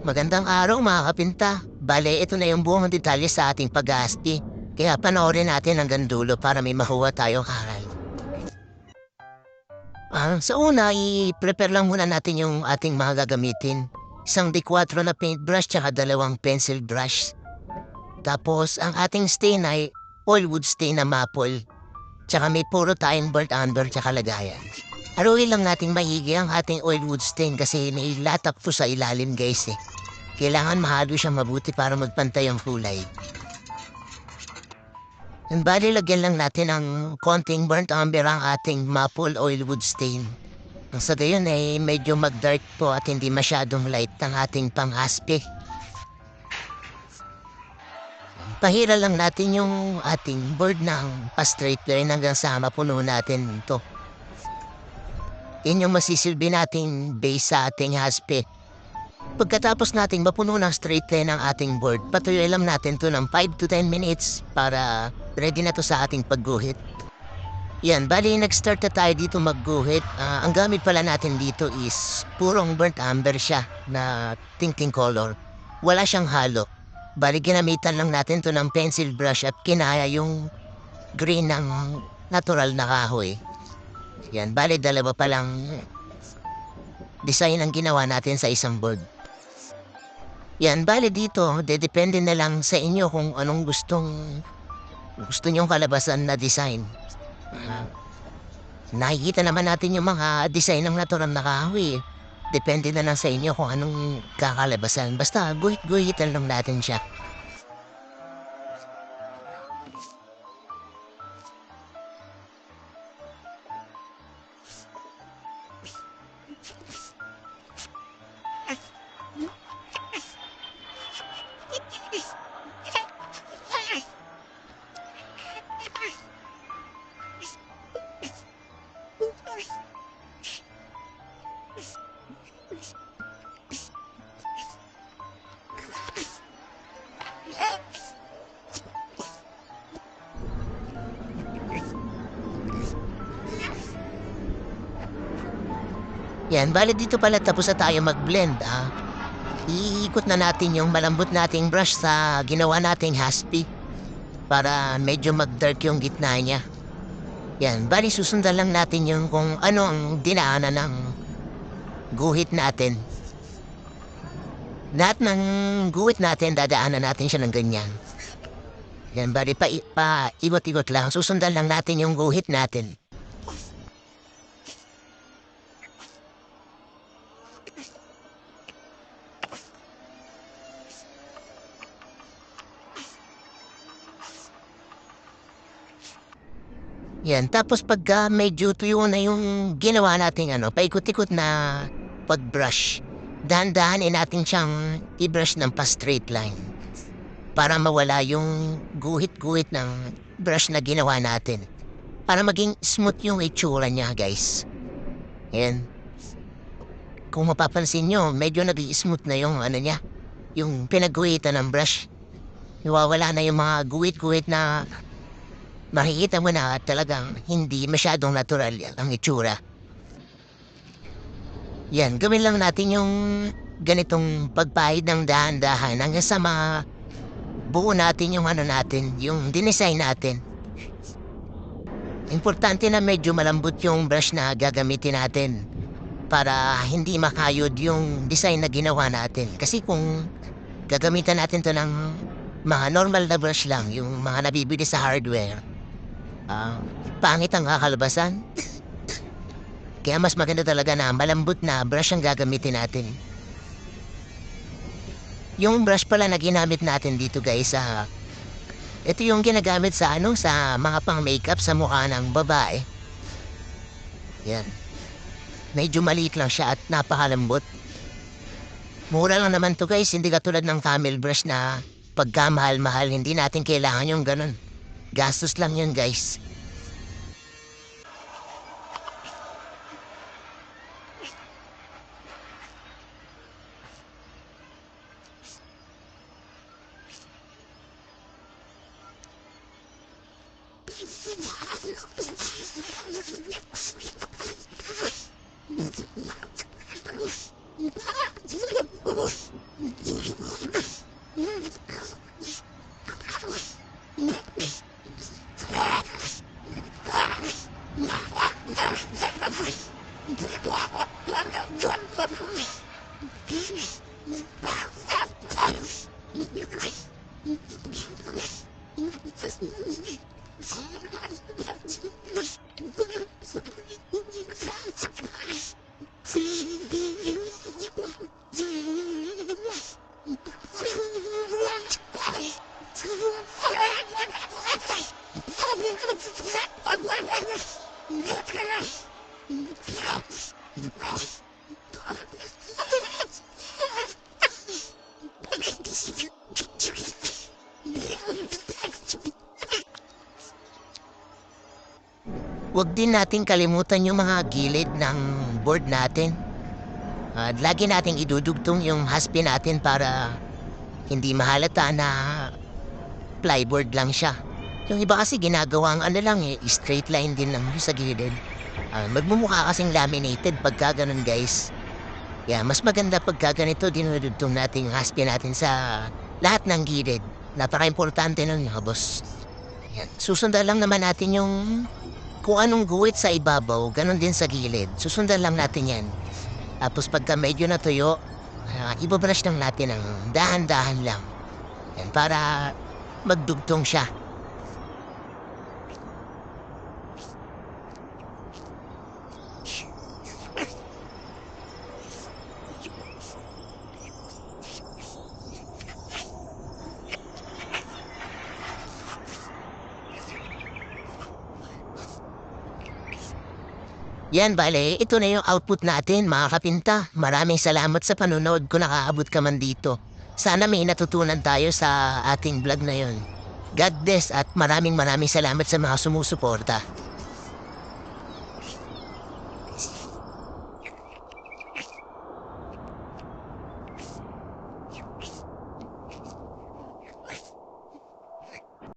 Magandang araw mga kapinta. Bale, ito na yung buong detalye sa ating pag-aasti. Kaya panoorin natin hanggang dulo para may makuha tayong aral. Sa una, i-prepare lang muna natin yung ating mga gagamitin. Isang D4 na paintbrush tsaka dalawang pencil brush. Tapos, ang ating stain ay oilwood stain na maple. Tsaka may puro tayong burnt umber tsaka lagayan. Haruin lang nating maigi ang ating oilwood stain kasi may latak to sa ilalim guys eh. Kailangan mahalo siyang mabuti para magpantay ang kulay. And bali, lagyan lang natin ng konting burnt umber ang ating maple oilwood stain. Ang sa gayon ay medyo mag-dark po at hindi masyadong light ang ating pang-aspe. Pahira lang natin yung ating board ng pa-straight line hanggang sa mapuno natin ito. Yan yung masisilbi nating base sa ating aspe. Pagkatapos nating mapuno ng straight line ang ating board, patuloy lang natin to ng 5 to 10 minutes para ready na to sa ating pagguhit. Yan, bali nag-start na tayo dito magguhit. Ang gamit pala natin dito is purong burnt umber siya na tinting color. Wala siyang halo. Bali ginamitan lang natin to ng pencil brush at kinaya yung green ng natural na kahoy. Yan, bali dalawa palang design ang ginawa natin sa isang board. Yan, bali dito, depende na lang sa inyo kung anong gusto nyong kalabasan na design. Nakikita naman natin yung mga design ng natural na kahoy. Depende na lang sa inyo kung anong kakalabasan. Basta guhit-guhitan lang natin siya. Yan, bali dito pala tapos na tayo mag-blend. Iikot na natin yung malambot nating brush sa ginawa nating haspi para medyo mag-dark yung gitna niya. Yan, bali susundan lang natin yung kung ano ang dinaanan ng guhit natin. Lahat ng guhit natin, dadaanan natin siya ng ganyan. Yan, bali pa igot-igot lang. Susundan lang natin yung guhit natin. Yan, tapos pagka medyo tuyo na yung ginawa nating paikot-ikot na pag-brush, dahan-dahanin natin siyang i-brush ng pa-straight line para mawala yung guhit-guhit ng brush na ginawa natin. Para maging smooth yung itsura niya, guys. Yan. Kung mapapansin nyo, medyo nag-smooth na yung niya, yung pinagguhitan ng brush. Nawawala na yung mga guhit-guhit na makikita mo na talagang hindi masyadong natural ang itsura. Yan, gawin lang natin yung ganitong pagpahid ng dahan-dahan hanggang sa buo natin yung natin, yung dinesign natin. Importante na medyo malambot yung brush na gagamitin natin para hindi makayod yung design na ginawa natin. Kasi kung gagamitan natin to ng mga normal na brush lang, yung mga nabibili sa hardware, pangit ang kakalabasan. Kaya mas maganda talaga na malambot na brush ang gagamitin natin. Yung brush pala na ginamit natin dito guys, ito yung ginagamit sa sa mga pang makeup sa mukha ng babae. Yan. Medyo maliit lang siya at napakalambot. Mura lang naman to guys, hindi katulad ng camel brush na pagkamahal-mahal, hindi natin kailangan yung ganun. Gastos lang yun guys. Huwag din nating kalimutan yung mga gilid ng board natin. Lagi nating idudugtong yung haspi natin para hindi mahalata na plyboard lang siya. Yung iba kasi ginagawang ano lang straight line din lang yung sa gilid. Magmumukha kasing laminated pagka ganun guys. Yeah, mas maganda pagka ganito dinudugtong natin yung haspi natin sa lahat ng gilid. Napaka-importante nun mga boss. Yan. Susundan lang naman natin yung kung anong guhit sa ibabaw, ganun din sa gilid. Susundan lang natin yan. Tapos pagka medyo natuyo, ibabrush lang natin ng dahan-dahan lang. Yan, para magdugtong siya. Yan, bale, ito na yung output natin, mga kapinta. Maraming salamat sa panonood kung nakaabot ka man dito. Sana may natutunan tayo sa ating vlog na yon. God bless at maraming salamat sa mga sumusuporta.